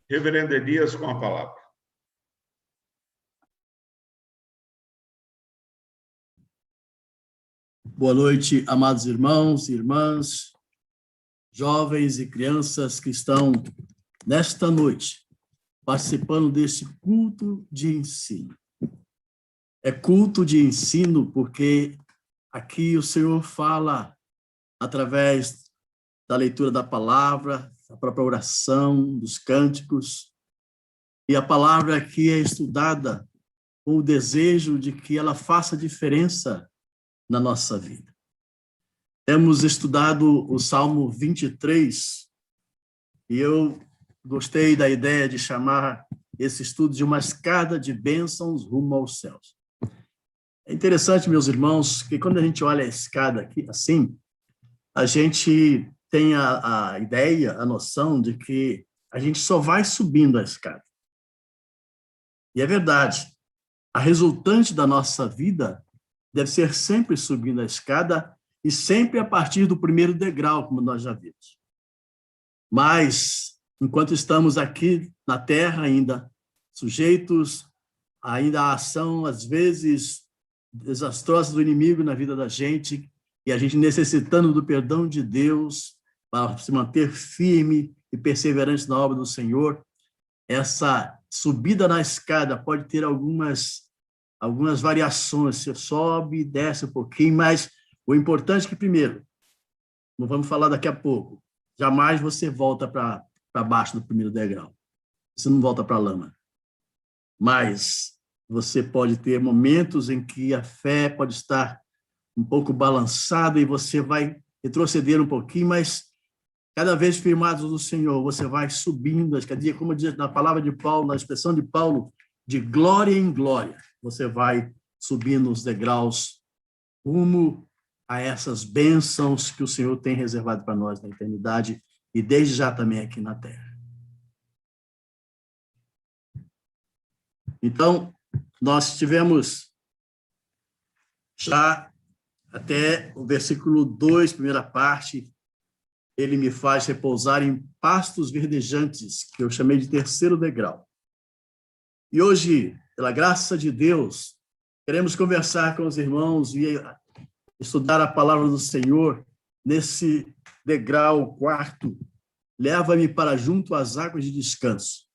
Reverendo Elias, com a palavra. Boa noite, amados irmãos e irmãs, jovens e crianças que estão nesta noite participando deste culto de ensino. É culto de ensino porque aqui o Senhor fala através da leitura da palavra, da própria oração, dos cânticos, e a palavra aqui é estudada com o desejo de que ela faça diferença na nossa vida. Temos estudado o Salmo 23 e eu gostei da ideia de chamar esse estudo de uma escada de bênçãos rumo aos céus. É interessante, meus irmãos, que quando a gente olha a escada aqui assim, a gente tem a ideia, a noção de que a gente só vai subindo a escada. E é verdade. A resultante da nossa vida deve ser sempre subindo a escada e sempre a partir do primeiro degrau, como nós já vimos. Mas, enquanto estamos aqui na Terra ainda, sujeitos ainda à ação, às vezes, desastrosa do inimigo na vida da gente, e a gente necessitando do perdão de Deus para se manter firme e perseverante na obra do Senhor, essa subida na escada pode ter algumas variações, você sobe, desce um pouquinho, mas o importante é que, primeiro, não vamos falar daqui a pouco, jamais você volta para baixo do primeiro degrau, você não volta para a lama, mas você pode ter momentos em que a fé pode estar um pouco balançada e você vai retroceder um pouquinho, mas cada vez firmados no Senhor, você vai subindo a escadinha, como diz na palavra de Paulo, na expressão de Paulo, de glória em glória. Você vai subindo os degraus rumo a essas bênçãos que o Senhor tem reservado para nós na eternidade e desde já também aqui na terra. Então, nós tivemos já até o versículo 2, primeira parte, ele me faz repousar em pastos verdejantes, que eu chamei de terceiro degrau. E hoje, pela graça de Deus, queremos conversar com os irmãos e estudar a palavra do Senhor nesse degrau quarto. Leva-me para junto às águas de descanso.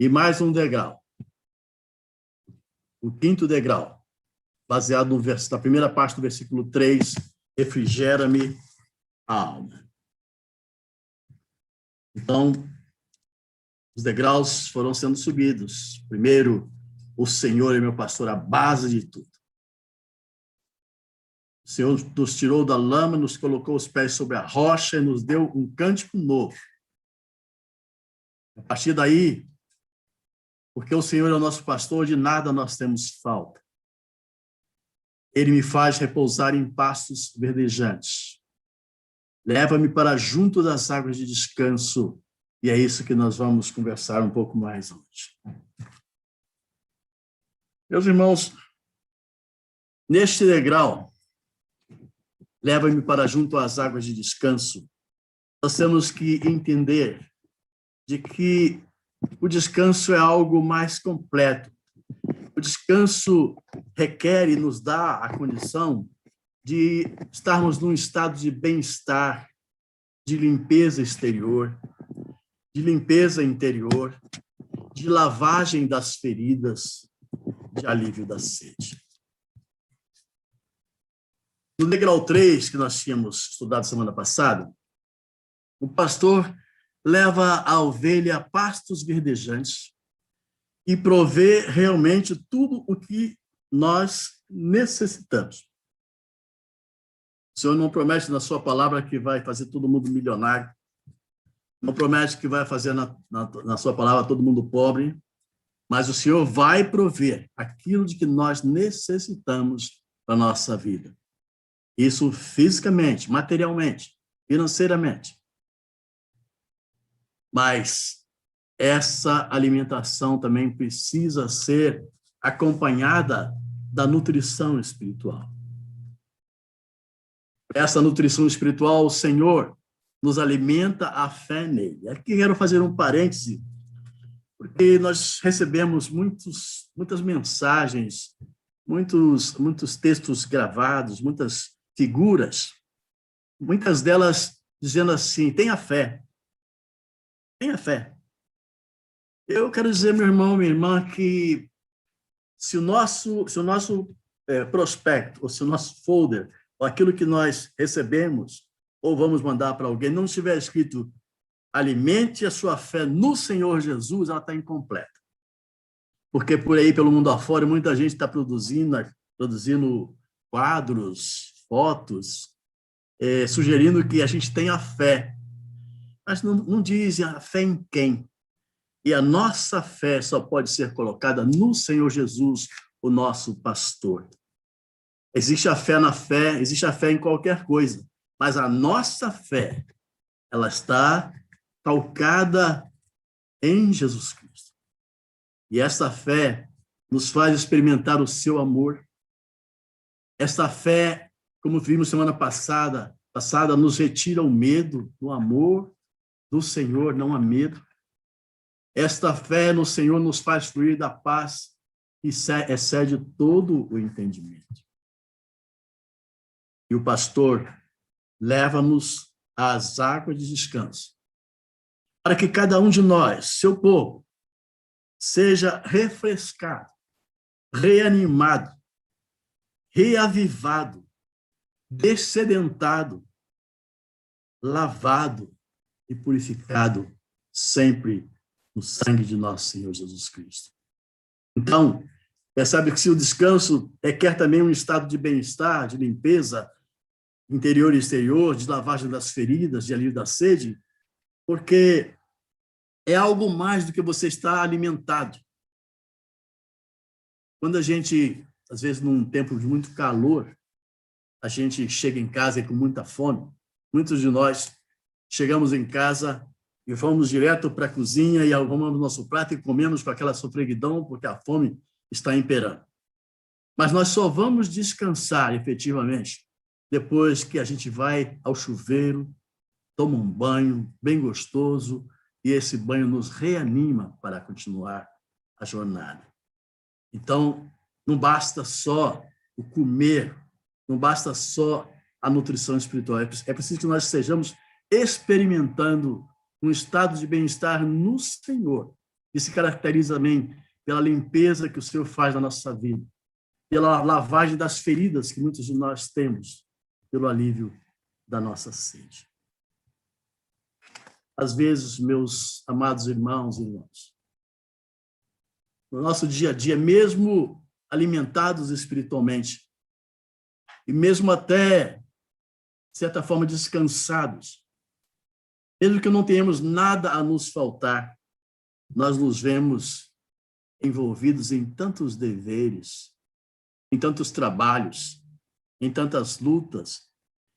E mais um degrau. O quinto degrau, baseado na primeira parte do versículo 3, refrigera-me a alma. Então, os degraus foram sendo subidos. Primeiro, o Senhor é meu pastor, a base de tudo. O Senhor nos tirou da lama, nos colocou os pés sobre a rocha e nos deu um cântico novo. A partir daí, porque o Senhor é o nosso pastor, de nada nós temos falta. Ele me faz repousar em pastos verdejantes. Leva-me para junto das águas de descanso. E é isso que nós vamos conversar um pouco mais hoje. Meus irmãos, neste degrau, leva-me para junto às águas de descanso. Nós temos que entender de que o descanso é algo mais completo. O descanso requer e nos dá a condição de estarmos num estado de bem-estar, de limpeza exterior, de limpeza interior, de lavagem das feridas, de alívio da sede. No degrau 3, que nós tínhamos estudado semana passada, o pastor leva a ovelha a pastos verdejantes e provê realmente tudo o que nós necessitamos. O Senhor não promete na sua palavra que vai fazer todo mundo milionário, não promete que vai fazer na sua palavra todo mundo pobre, mas o Senhor vai prover aquilo de que nós necessitamos para a nossa vida. Isso fisicamente, materialmente, financeiramente. Mas essa alimentação também precisa ser acompanhada da nutrição espiritual. Essa nutrição espiritual, o Senhor nos alimenta a fé nele. Aqui quero fazer um parêntese, porque nós recebemos muitas mensagens, muitos textos gravados, muitas figuras, muitas delas dizendo assim: tenha fé, tenha fé. Eu quero dizer, meu irmão, minha irmã, que se o nosso prospecto, ou se o nosso folder, ou aquilo que nós recebemos, ou vamos mandar para alguém, não estiver escrito alimente a sua fé no Senhor Jesus, ela está incompleta. Porque por aí, pelo mundo afora, muita gente está produzindo quadros, fotos, sugerindo que a gente tenha fé. Mas não dizem a fé em quem. E a nossa fé só pode ser colocada no Senhor Jesus, o nosso pastor. Existe a fé na fé, existe a fé em qualquer coisa, mas a nossa fé, ela está calcada em Jesus Cristo. E essa fé nos faz experimentar o seu amor. Essa fé, como vimos semana passada, nos retira o medo, o amor do Senhor, não há medo. Esta fé no Senhor nos faz fluir da paz que excede todo o entendimento. E o pastor leva-nos às águas de descanso, para que cada um de nós, seu povo, seja refrescado, reanimado, reavivado, descedentado, lavado e purificado sempre no sangue de nosso Senhor Jesus Cristo. Então, percebe que se o descanso requer também um estado de bem-estar, de limpeza interior e exterior, de lavagem das feridas, de alívio da sede, porque é algo mais do que você estar alimentado. Quando a gente, às vezes, num tempo de muito calor, a gente chega em casa com muita fome, muitos de nós chegamos em casa e vamos direto para a cozinha e arrumamos nosso prato e comemos com aquela sofreguidão, porque a fome está imperando. Mas nós só vamos descansar, efetivamente, depois que a gente vai ao chuveiro, toma um banho bem gostoso, e esse banho nos reanima para continuar a jornada. Então, não basta só o comer, não basta só a nutrição espiritual, é preciso que nós estejamos experimentando um estado de bem-estar no Senhor, que se caracteriza também pela limpeza que o Senhor faz na nossa vida, pela lavagem das feridas que muitos de nós temos, pelo alívio da nossa sede. Às vezes, meus amados irmãos e irmãs, no nosso dia a dia, mesmo alimentados espiritualmente, e mesmo até, de certa forma, descansados, mesmo que não tenhamos nada a nos faltar, nós nos vemos envolvidos em tantos deveres, em tantos trabalhos, em tantas lutas,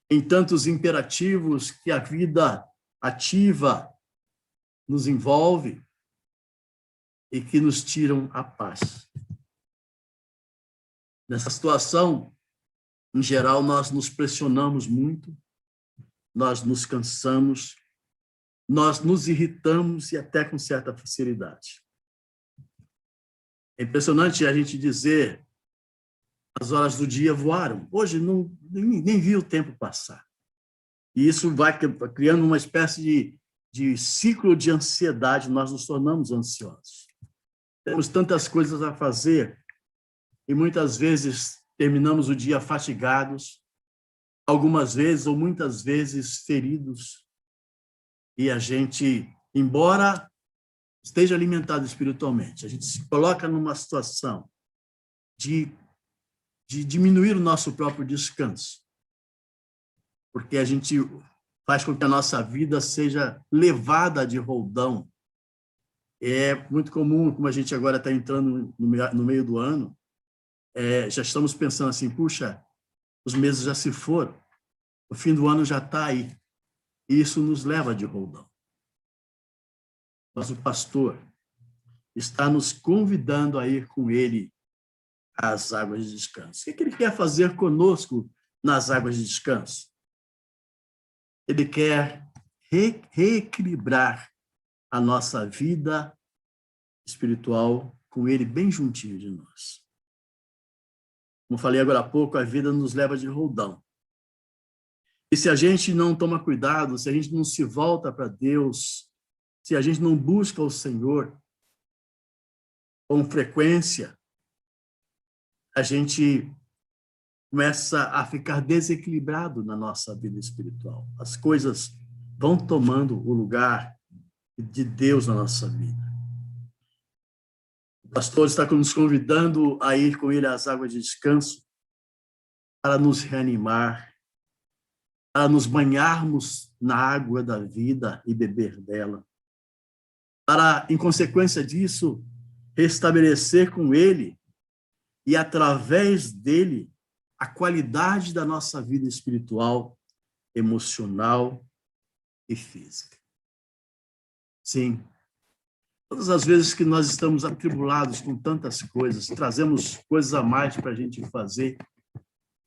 em tantos imperativos que a vida ativa nos envolve e que nos tiram a paz. Nessa situação, em geral, nós nos pressionamos muito, nós nos cansamos, nós nos irritamos e até com certa facilidade. É impressionante a gente dizer as horas do dia voaram. Hoje nem vi o tempo passar. E isso vai criando uma espécie de ciclo de ansiedade, nós nos tornamos ansiosos. Temos tantas coisas a fazer e muitas vezes terminamos o dia fatigados, algumas vezes ou muitas vezes feridos. E a gente, embora esteja alimentado espiritualmente, a gente se coloca numa situação de diminuir o nosso próprio descanso, porque a gente faz com que a nossa vida seja levada de roldão. É muito comum, como a gente agora está entrando no meio do ano, já estamos pensando assim, puxa, os meses já se foram, o fim do ano já está aí, e isso nos leva de roldão. Mas o pastor está nos convidando a ir com ele às águas de descanso. O que ele quer fazer conosco nas águas de descanso? Ele quer reequilibrar a nossa vida espiritual com ele bem juntinho de nós. Como falei agora há pouco, a vida nos leva de roldão. E se a gente não toma cuidado, se a gente não se volta para Deus, se a gente não busca o Senhor com frequência, a gente começa a ficar desequilibrado na nossa vida espiritual. As coisas vão tomando o lugar de Deus na nossa vida. O pastor está nos convidando a ir com ele às águas de descanso para nos reanimar, para nos banharmos na água da vida e beber dela, para, em consequência disso, restabelecer com ele e, através dele, a qualidade da nossa vida espiritual, emocional e física. Sim, todas as vezes que nós estamos atribulados com tantas coisas, trazemos coisas a mais para a gente fazer,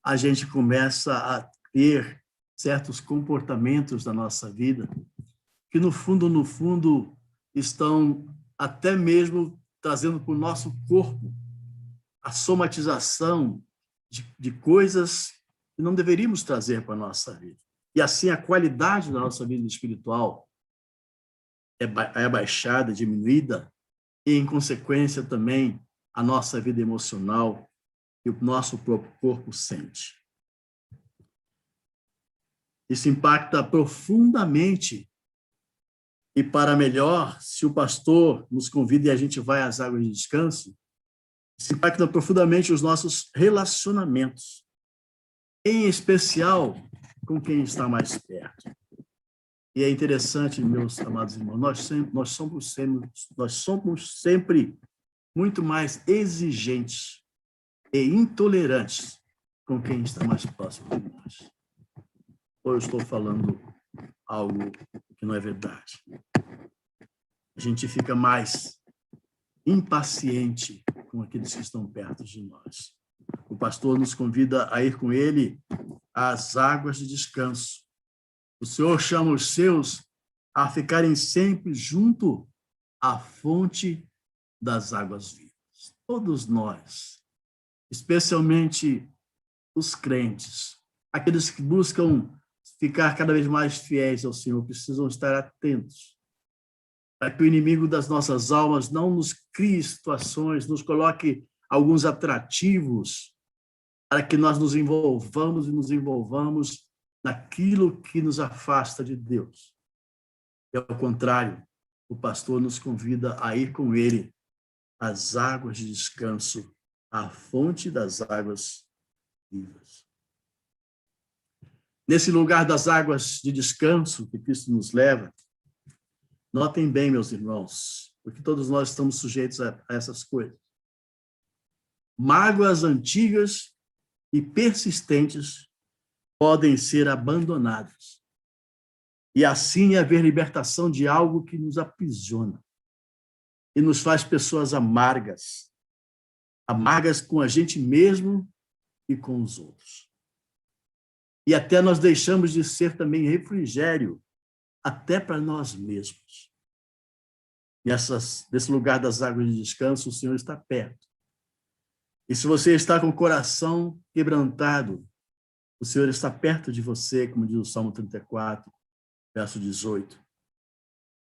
a gente começa a ter certos comportamentos da nossa vida que, no fundo, estão até mesmo trazendo para o nosso corpo a somatização de coisas que não deveríamos trazer para a nossa vida. E assim a qualidade da nossa vida espiritual é abaixada, diminuída, e, em consequência, também a nossa vida emocional e o nosso próprio corpo sente. Isso impacta profundamente, e para melhor, se o pastor nos convida e a gente vai às águas de descanso, isso impacta profundamente os nossos relacionamentos, em especial com quem está mais perto. E é interessante, meus amados irmãos, nós somos sempre muito mais exigentes e intolerantes com quem está mais próximo de nós. Ou eu estou falando algo que não é verdade? A gente fica mais impaciente com aqueles que estão perto de nós. O pastor nos convida a ir com ele às águas de descanso. O Senhor chama os seus a ficarem sempre junto à fonte das águas vivas. Todos nós, especialmente os crentes, aqueles que buscam ficar cada vez mais fiéis ao Senhor, precisam estar atentos para que o inimigo das nossas almas não nos crie situações, nos coloque alguns atrativos para que nós nos envolvamos naquilo que nos afasta de Deus. E, ao contrário, o pastor nos convida a ir com ele às águas de descanso, à fonte das águas vivas. Nesse lugar das águas de descanso que Cristo nos leva, notem bem, meus irmãos, porque todos nós estamos sujeitos a essas coisas. Mágoas antigas e persistentes podem ser abandonadas. E assim haver libertação de algo que nos aprisiona e nos faz pessoas amargas com a gente mesmo e com os outros. E até nós deixamos de ser também refrigério, até para nós mesmos. Nesse lugar das águas de descanso, o Senhor está perto. E se você está com o coração quebrantado, o Senhor está perto de você, como diz o Salmo 34, verso 18.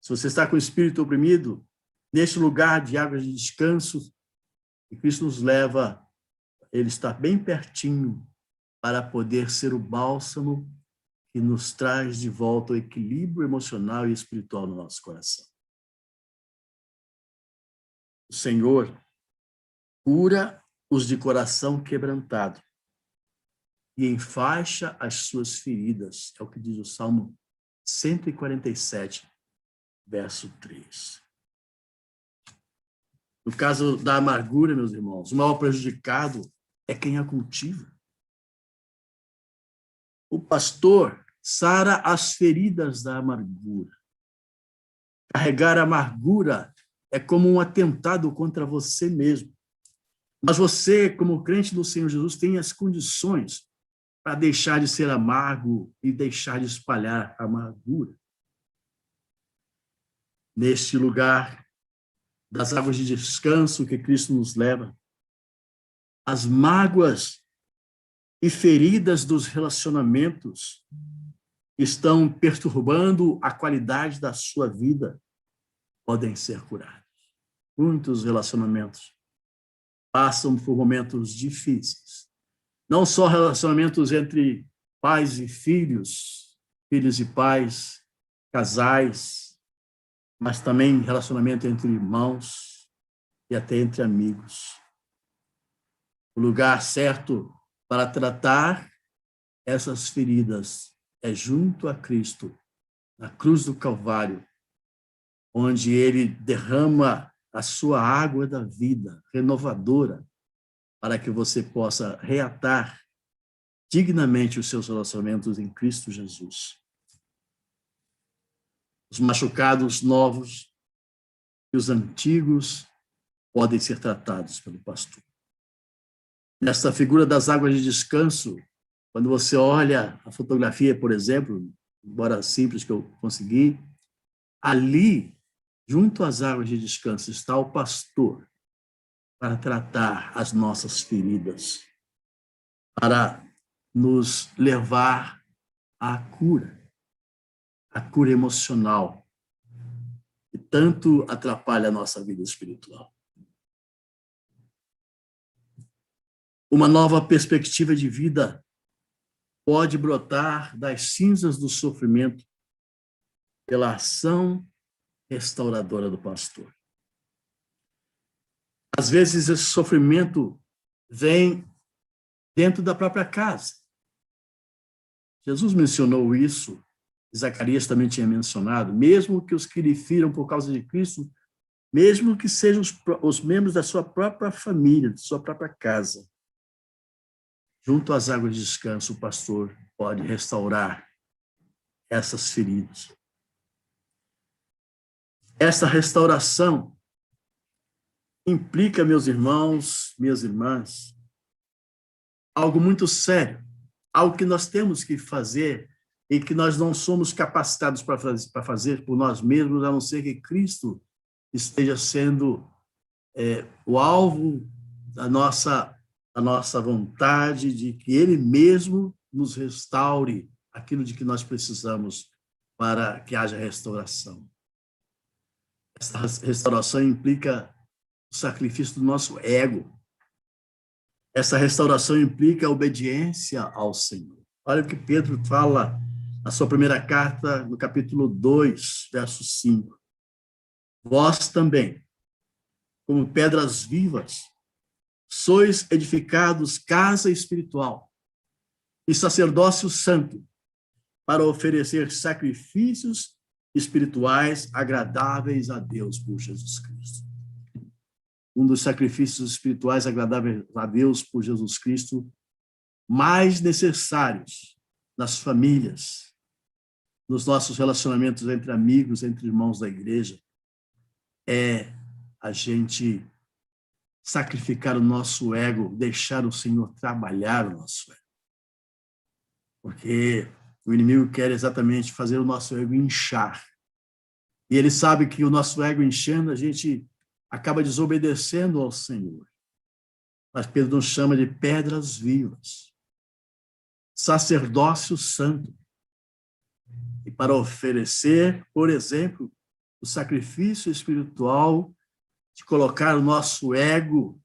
Se você está com o espírito oprimido, neste lugar de águas de descanso, que Cristo nos leva, ele está bem pertinho para poder ser o bálsamo que nos traz de volta o equilíbrio emocional e espiritual no nosso coração. O Senhor cura os de coração quebrantado e enfaixa as suas feridas, é o que diz o Salmo 147, verso 3. No caso da amargura, meus irmãos, o maior prejudicado é quem a cultiva. O pastor sara as feridas da amargura. Carregar a amargura é como um atentado contra você mesmo. Mas você, como crente do Senhor Jesus, tem as condições para deixar de ser amargo e deixar de espalhar a amargura. Neste lugar das águas de descanso que Cristo nos leva, as mágoas e feridas dos relacionamentos estão perturbando a qualidade da sua vida, podem ser curados. Muitos relacionamentos passam por momentos difíceis. Não só relacionamentos entre pais e filhos, filhos e pais, casais, mas também relacionamento entre irmãos e até entre amigos. O lugar certo para tratar essas feridas é junto a Cristo, na cruz do Calvário, onde ele derrama a sua água da vida, renovadora, para que você possa reatar dignamente os seus relacionamentos em Cristo Jesus. Os machucados novos e os antigos podem ser tratados pelo pastor. Nesta figura das águas de descanso, quando você olha a fotografia, por exemplo, embora simples que eu consegui, ali, junto às águas de descanso, está o pastor para tratar as nossas feridas, para nos levar à cura emocional, que tanto atrapalha a nossa vida espiritual. Uma nova perspectiva de vida pode brotar das cinzas do sofrimento pela ação restauradora do pastor. Às vezes, esse sofrimento vem dentro da própria casa. Jesus mencionou isso, Zacarias também tinha mencionado, mesmo que os que lhe firam por causa de Cristo, mesmo que sejam os membros da sua própria família, de sua própria casa, junto às águas de descanso, o pastor pode restaurar essas feridas. Essa restauração implica, meus irmãos, minhas irmãs, algo muito sério, algo que nós temos que fazer e que nós não somos capacitados para fazer por nós mesmos, a não ser que Cristo esteja sendo o alvo da nossa vontade, de que Ele mesmo nos restaure aquilo de que nós precisamos para que haja restauração. Essa restauração implica o sacrifício do nosso ego. Essa restauração implica a obediência ao Senhor. Olha o que Pedro fala na sua primeira carta, no capítulo 2, verso 5. Vós também, como pedras vivas, sois edificados casa espiritual e sacerdócio santo, para oferecer sacrifícios espirituais agradáveis a Deus por Jesus Cristo. Um dos sacrifícios espirituais agradáveis a Deus por Jesus Cristo, mais necessários nas famílias, nos nossos relacionamentos entre amigos, entre irmãos da igreja, é a gente sacrificar o nosso ego, deixar o Senhor trabalhar o nosso ego. Porque o inimigo quer exatamente fazer o nosso ego inchar. E ele sabe que o nosso ego enchendo, a gente acaba desobedecendo ao Senhor. Mas Pedro nos chama de pedras vivas, sacerdócio santo. E para oferecer, por exemplo, o sacrifício espiritual de colocar o nosso ego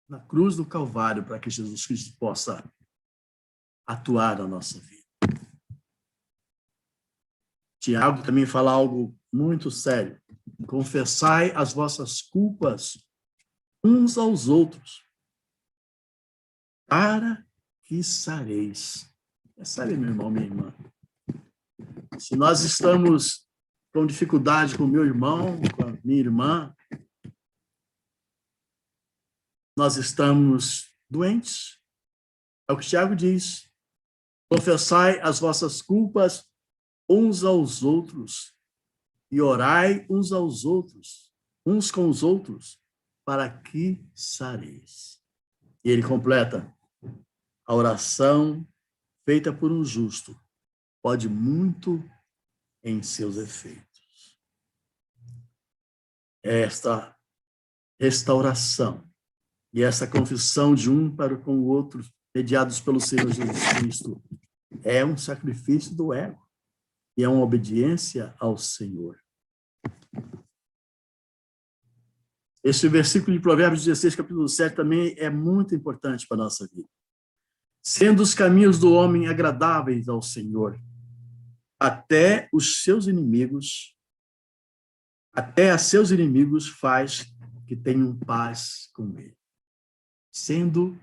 na cruz do Calvário para que Jesus Cristo possa atuar na nossa vida. Tiago também fala algo muito sério. Confessai as vossas culpas uns aos outros, para que sareis. Sabe, meu irmão, minha irmã? Se nós estamos com dificuldade com o meu irmão, com a minha irmã, nós estamos doentes. É o que Tiago diz. Confessai as vossas culpas uns aos outros e orai uns aos outros, uns com os outros, para que sareis. E ele completa: a oração feita por um justo pode muito em seus efeitos. Esta restauração. E essa confissão de um para com o outro, mediados pelo Senhor Jesus Cristo, é um sacrifício do ego e é uma obediência ao Senhor. Este versículo de Provérbios 16, capítulo 7, também é muito importante para a nossa vida. Sendo os caminhos do homem agradáveis ao Senhor, até a seus inimigos faz que tenham paz com ele. Sendo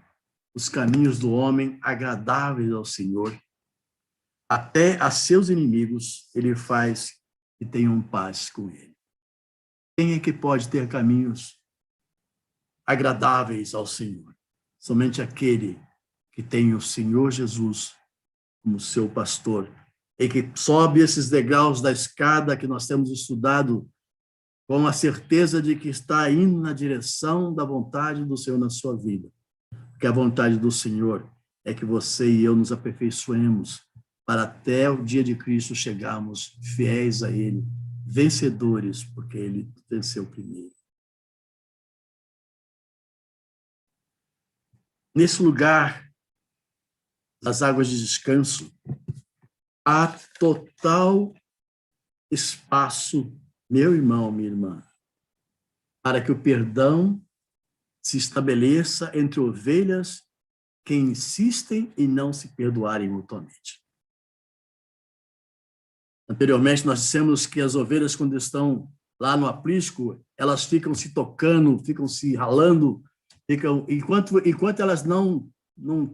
os caminhos do homem agradáveis ao Senhor, até a seus inimigos ele faz que tenham paz com ele. Quem é que pode ter caminhos agradáveis ao Senhor? Somente aquele que tem o Senhor Jesus como seu pastor e que sobe esses degraus da escada que nós temos estudado com a certeza de que está indo na direção da vontade do Senhor na sua vida. Porque a vontade do Senhor é que você e eu nos aperfeiçoemos para até o dia de Cristo chegarmos fiéis a Ele, vencedores, porque Ele venceu primeiro. Nesse lugar das águas de descanso, há total espaço, meu irmão, minha irmã, para que o perdão se estabeleça entre ovelhas que insistem em não se perdoarem mutuamente. Anteriormente, nós dissemos que as ovelhas, quando estão lá no aprisco, elas ficam se tocando, ficam se ralando, enquanto elas não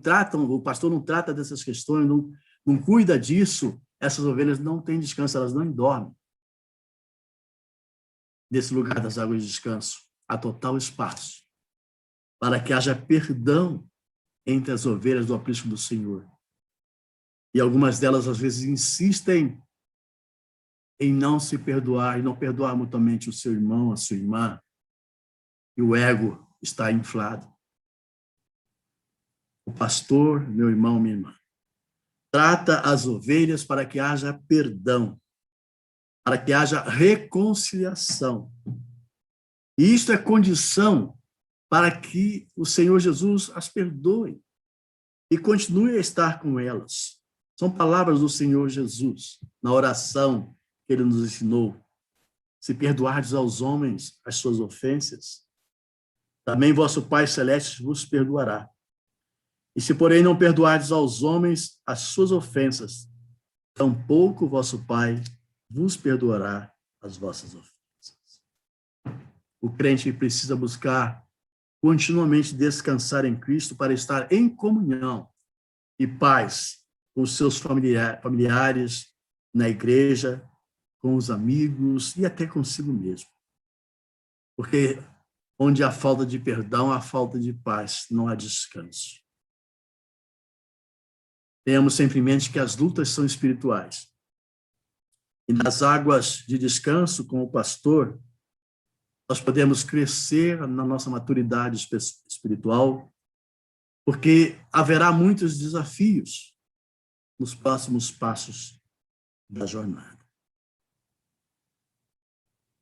tratam, o pastor não trata dessas questões, não cuida disso, essas ovelhas não têm descanso, elas não dormem. Nesse lugar das águas de descanso, há total espaço para que haja perdão entre as ovelhas do aprisco do Senhor. E algumas delas, às vezes, insistem em não se perdoar, e não perdoar mutuamente o seu irmão, a sua irmã, e o ego está inflado. O pastor, meu irmão, minha irmã, trata as ovelhas para que haja perdão, para que haja reconciliação. E isto é condição para que o Senhor Jesus as perdoe e continue a estar com elas. São palavras do Senhor Jesus, na oração que Ele nos ensinou. Se perdoardes aos homens as suas ofensas, também vosso Pai Celeste vos perdoará. E se, porém, não perdoardes aos homens as suas ofensas, tampouco vosso Pai vos perdoará as vossas ofensas. O crente precisa buscar continuamente descansar em Cristo para estar em comunhão e paz com os seus familiares, na igreja, com os amigos e até consigo mesmo. Porque onde há falta de perdão, há falta de paz, não há descanso. Tenhamos sempre em mente que as lutas são espirituais. E nas águas de descanso com o pastor, nós podemos crescer na nossa maturidade espiritual, porque haverá muitos desafios nos próximos passos da jornada.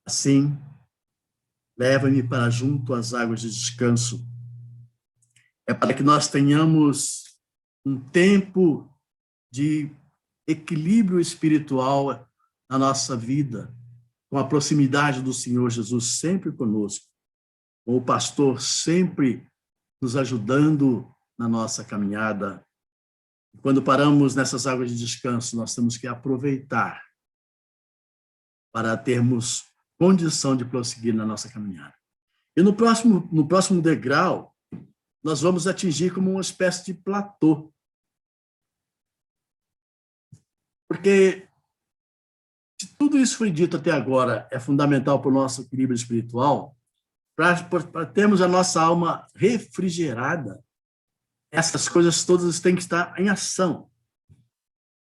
Assim, leva-me para junto às águas de descanso. É para que nós tenhamos um tempo de equilíbrio espiritual na nossa vida, com a proximidade do Senhor Jesus sempre conosco, com o pastor sempre nos ajudando na nossa caminhada. Quando paramos nessas águas de descanso, nós temos que aproveitar para termos condição de prosseguir na nossa caminhada. E no próximo degrau, nós vamos atingir como uma espécie de platô. Porque se tudo isso foi dito até agora é fundamental para o nosso equilíbrio espiritual, para termos a nossa alma refrigerada, essas coisas todas têm que estar em ação.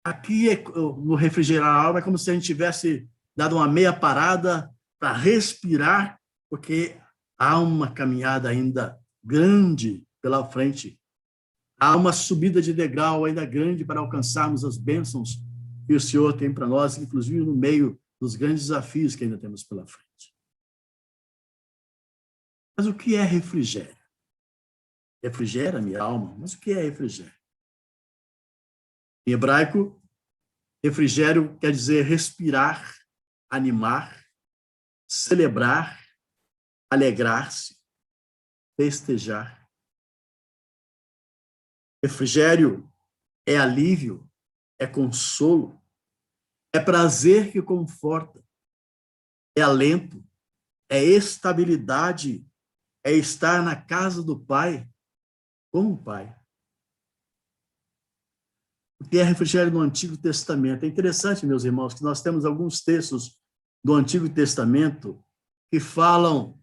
Aqui, no refrigerar a alma, é como se a gente tivesse dado uma meia parada para respirar, porque há uma caminhada ainda grande pela frente. Há uma subida de degrau ainda grande para alcançarmos as bênçãos que o Senhor tem para nós, inclusive no meio dos grandes desafios que ainda temos pela frente. Mas o que é refrigério? Refrigera minha alma, mas o que é refrigério? Em hebraico, refrigério quer dizer respirar, animar, celebrar, alegrar-se, festejar. Refrigério é alívio, é consolo, é prazer que conforta, é alento, é estabilidade, é estar na casa do Pai, com o Pai. O que é refrigério no Antigo Testamento? É interessante, meus irmãos, que nós temos alguns textos do Antigo Testamento que falam,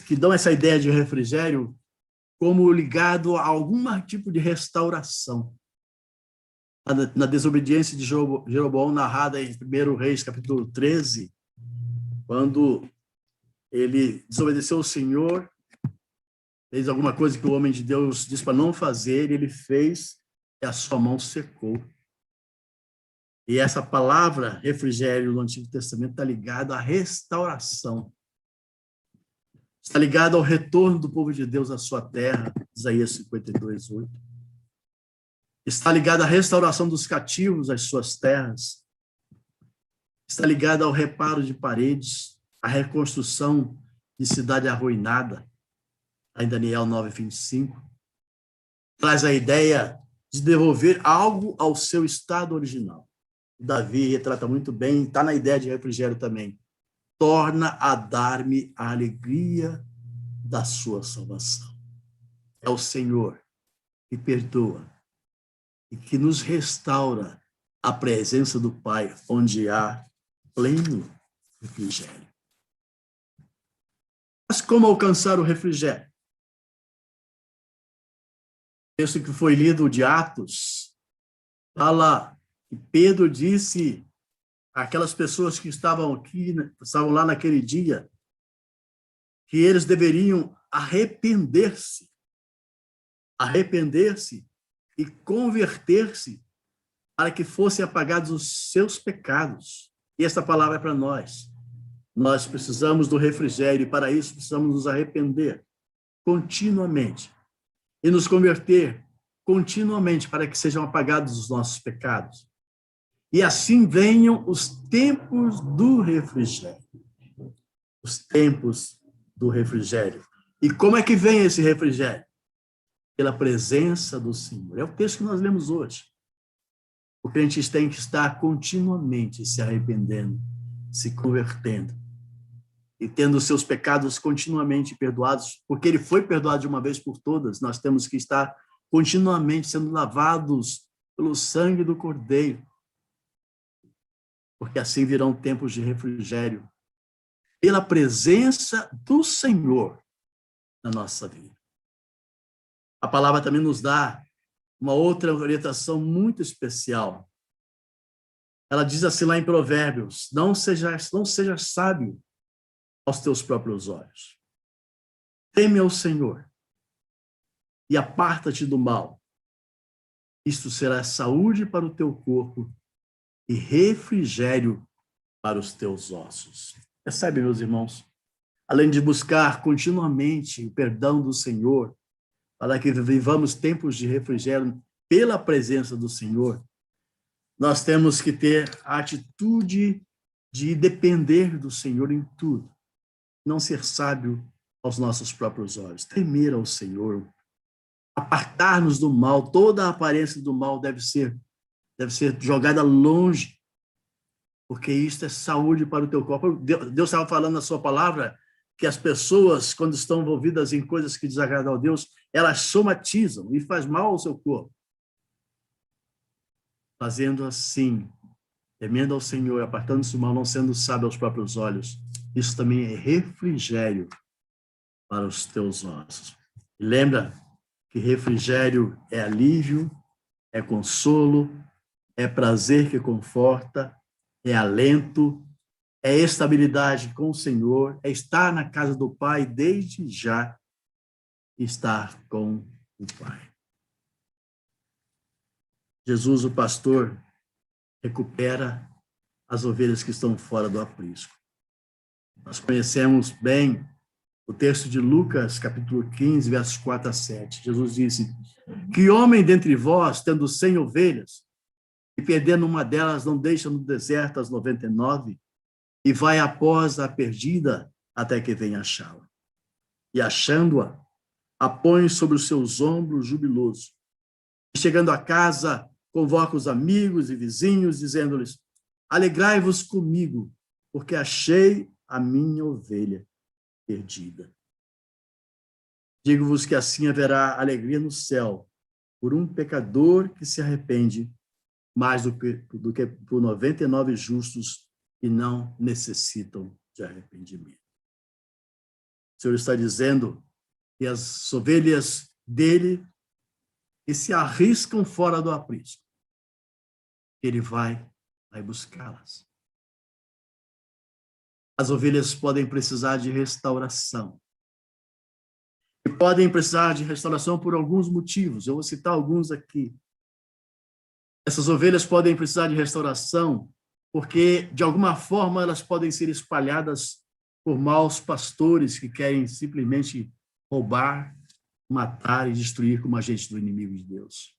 que dão essa ideia de refrigério como ligado a algum tipo de restauração. Na desobediência de Jeroboão, narrada em 1 Reis, capítulo 13, quando ele desobedeceu ao Senhor, fez alguma coisa que o homem de Deus disse para não fazer, ele fez e a sua mão secou. E essa palavra, refrigério, no Antigo Testamento, está ligada à restauração. Está ligado ao retorno do povo de Deus à sua terra, Isaías 52, 8. Está ligado à restauração dos cativos às suas terras. Está ligado ao reparo de paredes, à reconstrução de cidade arruinada, em Daniel 9, 25. Traz a ideia de devolver algo ao seu estado original. Davi retrata muito bem, está na ideia de refrigério também. Torna a dar-me a alegria da sua salvação. É o Senhor que perdoa e que nos restaura a presença do Pai, onde há pleno refrigério. Mas como alcançar o refrigério? O texto que foi lido de Atos fala que Pedro disse àquelas pessoas que estavam aqui, estavam lá naquele dia, que eles deveriam arrepender-se e converter-se para que fossem apagados os seus pecados. E esta palavra é para nós. Nós precisamos do refrigério e para isso precisamos nos arrepender continuamente e nos converter continuamente para que sejam apagados os nossos pecados. E assim venham os tempos do refrigério. Os tempos do refrigério. E como é que vem esse refrigério? Pela presença do Senhor. É o texto que nós lemos hoje. O crente tem que estar continuamente se arrependendo, se convertendo e tendo os seus pecados continuamente perdoados, porque ele foi perdoado de uma vez por todas. Nós temos que estar continuamente sendo lavados pelo sangue do Cordeiro, porque assim virão tempos de refrigério, pela presença do Senhor na nossa vida. A palavra também nos dá uma outra orientação muito especial. Ela diz assim lá em Provérbios: não sejas sábio aos teus próprios olhos. Teme ao Senhor e aparta-te do mal. Isto será saúde para o teu corpo e refrigério para os teus ossos. Percebe, meus irmãos? Além de buscar continuamente o perdão do Senhor, para que vivamos tempos de refrigério pela presença do Senhor, nós temos que ter a atitude de depender do Senhor em tudo. Não ser sábio aos nossos próprios olhos. Temer ao Senhor. Apartar-nos do mal. Toda a aparência do mal deve ser jogada longe, porque isso é saúde para o teu corpo. Deus estava falando na sua palavra que as pessoas, quando estão envolvidas em coisas que desagradam a Deus, elas somatizam e faz mal ao seu corpo. Fazendo assim, temendo ao Senhor, apartando-se do mal, não sendo sábio aos próprios olhos, isso também é refrigério para os teus ossos. E lembra que refrigério é alívio, é consolo, é prazer que conforta, é alento, é estabilidade com o Senhor, é estar na casa do Pai desde já, estar com o Pai. Jesus, o pastor, recupera as ovelhas que estão fora do aprisco. Nós conhecemos bem O texto de Lucas, capítulo 15, versos 4 a 7. Jesus disse: que homem dentre vós, tendo 100 ovelhas, e perdendo uma delas, não deixa no deserto as 99, e vai após a perdida até que venha achá-la. E achando-a, a põe sobre os seus ombros jubiloso. E chegando a casa, convoca os amigos e vizinhos, dizendo-lhes: alegrai-vos comigo, porque achei a minha ovelha perdida. Digo-vos que assim haverá alegria no céu por um pecador que se arrepende, mais do que por 99 justos que não necessitam de arrependimento. O Senhor está dizendo que as ovelhas dele que se arriscam fora do aprisco, ele vai buscá-las. As ovelhas podem precisar de restauração. E podem precisar de restauração por alguns motivos. Eu vou citar alguns aqui. Essas ovelhas podem precisar de restauração porque, de alguma forma, elas podem ser espalhadas por maus pastores que querem simplesmente roubar, matar e destruir como agentes do inimigo de Deus.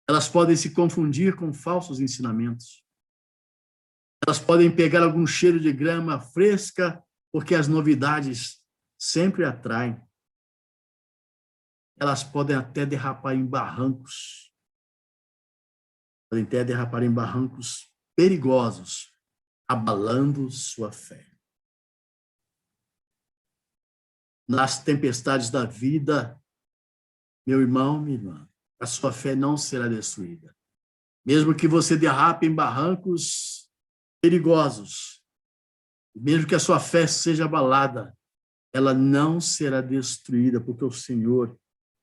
Elas podem se confundir com falsos ensinamentos. Elas podem pegar algum cheiro de grama fresca, porque as novidades sempre atraem. Elas podem até derrapar em barrancos. Podem até derrapar em barrancos perigosos, abalando sua fé. Nas tempestades da vida, meu irmão, minha irmã, a sua fé não será destruída. Mesmo que você derrape em barrancos perigosos, mesmo que a sua fé seja abalada, ela não será destruída, porque o Senhor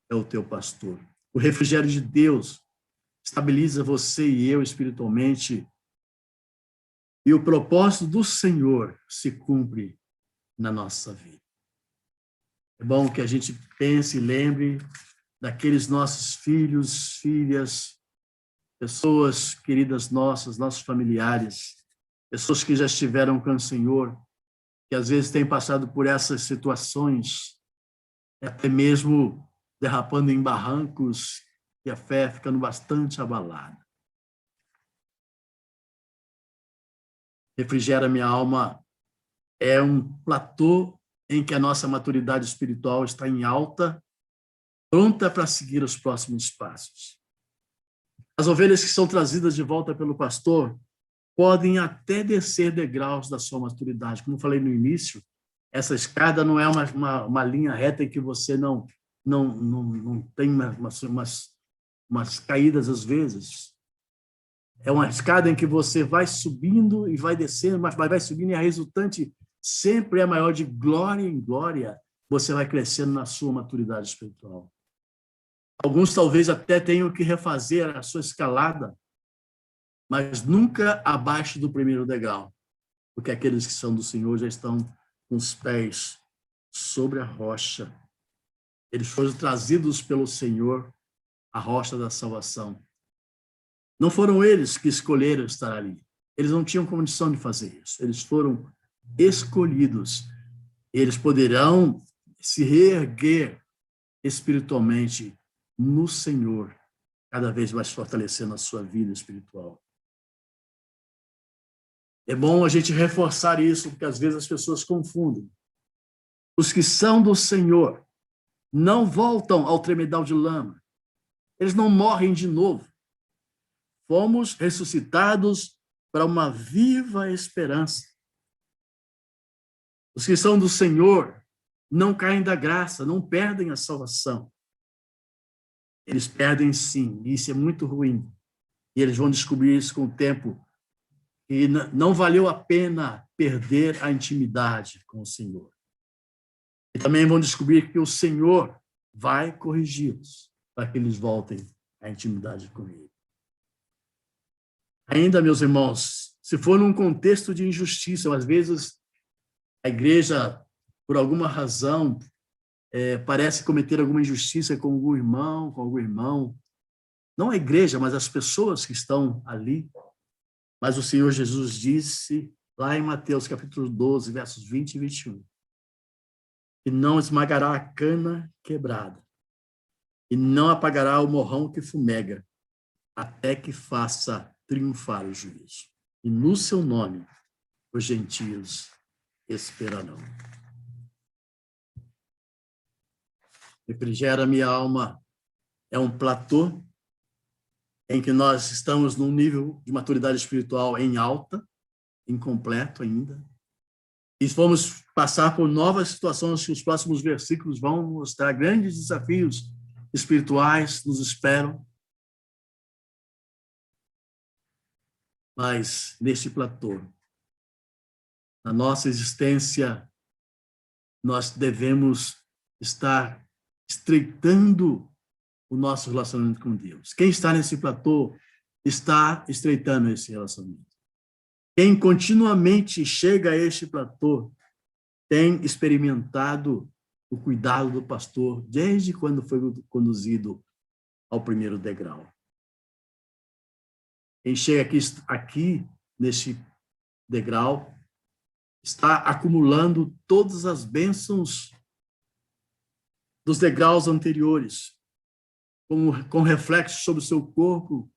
é o teu pastor. O refrigério de Deus estabiliza você e eu espiritualmente, e o propósito do Senhor se cumpre na nossa vida. É bom que a gente pense e lembre daqueles nossos filhos, filhas, pessoas queridas nossas, nossos familiares, pessoas que já estiveram com o Senhor, que às vezes têm passado por essas situações, até mesmo derrapando em barrancos e a fé ficando bastante abalada. Refrigera minha alma é um platô em que a nossa maturidade espiritual está em alta, pronta para seguir os próximos passos. As ovelhas que são trazidas de volta pelo pastor podem até descer degraus da sua maturidade. Como eu falei no início, essa escada não é uma linha reta em que você não tem umas caídas às vezes. É uma escada em que você vai subindo e vai descendo, mas vai subindo e a resultante sempre é maior, de glória em glória. Você vai crescendo na sua maturidade espiritual. Alguns talvez até tenham que refazer a sua escalada, mas nunca abaixo do primeiro degrau, porque aqueles que são do Senhor já estão com os pés sobre a rocha. Eles foram trazidos pelo Senhor, a rocha da salvação. Não foram eles que escolheram estar ali. Eles não tinham condição de fazer isso. Eles foram escolhidos. Eles poderão se reerguer espiritualmente no Senhor, cada vez mais fortalecendo a sua vida espiritual. É bom a gente reforçar isso, porque às vezes as pessoas confundem. Os que são do Senhor não voltam ao tremedal de lama. Eles não morrem de novo. Fomos ressuscitados para uma viva esperança. Os que são do Senhor não caem da graça, não perdem a salvação. Eles perdem sim, e isso é muito ruim. E eles vão descobrir isso com o tempo, que não valeu a pena perder a intimidade com o Senhor. E também vão descobrir que o Senhor vai corrigi-los para que eles voltem à intimidade com Ele. Ainda, meus irmãos, se for num contexto de injustiça, às vezes a igreja, por alguma razão, parece cometer alguma injustiça com algum irmão, não a igreja, mas as pessoas que estão ali. Mas o Senhor Jesus disse, lá em Mateus capítulo 12, versos 20 e 21, e não esmagará a cana quebrada, e não apagará o morrão que fumega, até que faça triunfar o juízo. E no seu nome os gentios esperarão. Refrigera minha alma é um platô em que nós estamos num nível de maturidade espiritual em alta, incompleto ainda. E vamos passar por novas situações que os próximos versículos vão mostrar. Grandes desafios espirituais nos esperam. Mas, neste platô, na nossa existência, nós devemos estar estreitando o nosso relacionamento com Deus. Quem está nesse platô está estreitando esse relacionamento. Quem continuamente chega a este platô tem experimentado o cuidado do pastor desde quando foi conduzido ao primeiro degrau. Quem chega aqui neste degrau está acumulando todas as bênçãos dos degraus anteriores, com reflexo sobre o seu corpo,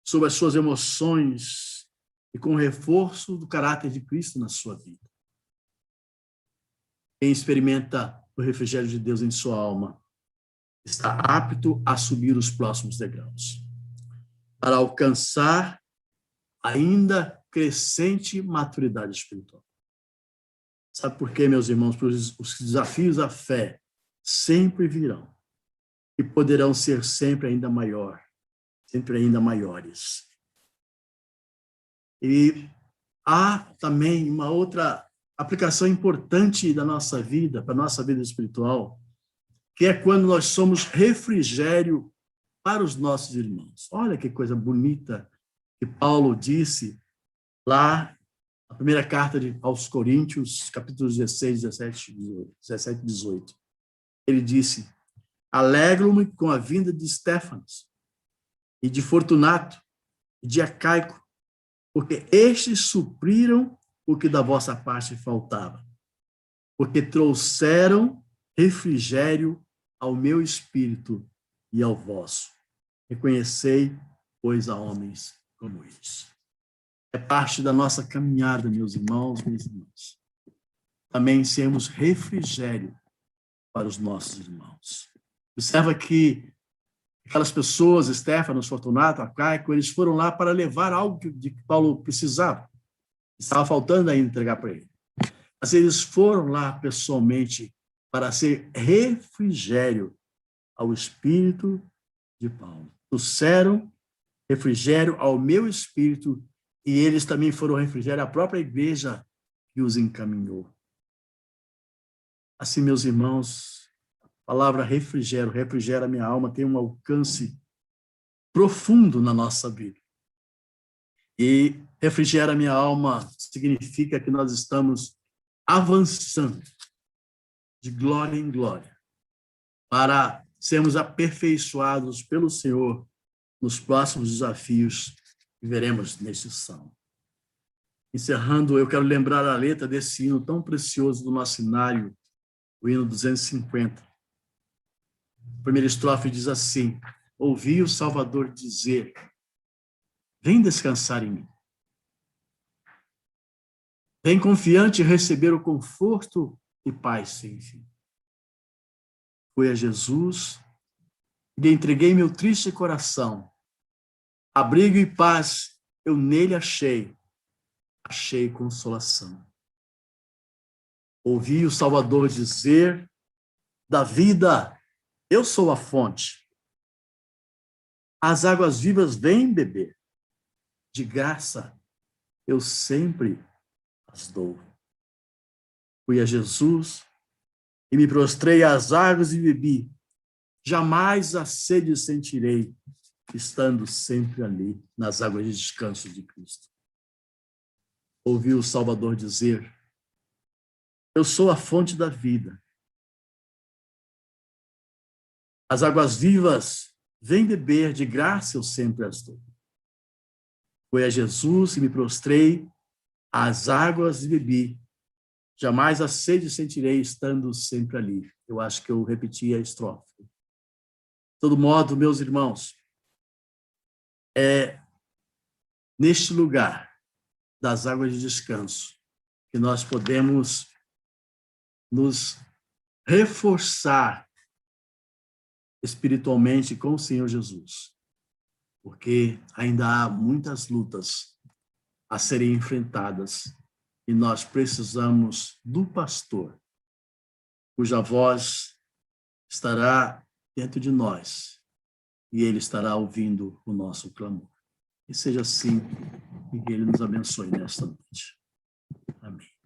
sobre as suas emoções e com reforço do caráter de Cristo na sua vida. Quem experimenta o refrigério de Deus em sua alma está apto a subir os próximos degraus, para alcançar ainda crescente maturidade espiritual. Sabe por quê, meus irmãos? Porque os desafios da fé sempre virão e poderão ser sempre ainda maiores. E há também uma outra aplicação importante da nossa vida, para a nossa vida espiritual, que é quando nós somos refrigério para os nossos irmãos. Olha que coisa bonita que Paulo disse lá na primeira carta aos Coríntios, capítulos 16, 17 e 18. Ele disse: alegro-me com a vinda de Estéfanas e de Fortunato e de Acaico, porque estes supriram o que da vossa parte faltava, porque trouxeram refrigério ao meu espírito e ao vosso. Reconhecei, pois, a homens como eles. É parte da nossa caminhada, meus irmãos, minhas irmãs. Também sermos refrigério para os nossos irmãos. Observa que aquelas pessoas, Estéfanas, Fortunato, Acaico, eles foram lá para levar algo de que Paulo precisava. Estava faltando ainda entregar para ele. Mas eles foram lá pessoalmente para ser refrigério ao espírito de Paulo. Trouxeram refrigério ao meu espírito e eles também foram refrigério à própria igreja que os encaminhou. Assim, meus irmãos, a palavra refrigério, refrigera a minha alma, tem um alcance profundo na nossa vida. E refrigera a minha alma significa que nós estamos avançando de glória em glória para sermos aperfeiçoados pelo Senhor nos próximos desafios que veremos neste salmo. Encerrando, eu quero lembrar a letra desse hino tão precioso do nosso hinário, o hino 250. A primeira estrofe diz assim: ouvi o Salvador dizer, vem descansar em mim. Vem confiante receber o conforto e paz sem fim. Fui a Jesus e lhe entreguei meu triste coração. Abrigo e paz eu nele achei consolação. Ouvi o Salvador dizer, da vida eu sou a fonte. As águas vivas vêm beber. De graça eu sempre as dou. Fui a Jesus e me prostrei às águas e bebi. Jamais a sede sentirei, estando sempre ali, nas águas de descanso de Cristo. Ouvi o Salvador dizer, eu sou a fonte da vida. As águas vivas vêm beber, de graça eu sempre as dou. Fui a Jesus e me prostrei às águas e bebi. Jamais a sede sentirei estando sempre ali. Eu acho que eu repeti a estrofe. De todo modo, meus irmãos, é neste lugar das águas de descanso que nós podemos nos reforçar espiritualmente com o Senhor Jesus, porque ainda há muitas lutas a serem enfrentadas e nós precisamos do pastor, cuja voz estará dentro de nós e ele estará ouvindo o nosso clamor. E seja assim, e que ele nos abençoe nesta noite. Amém.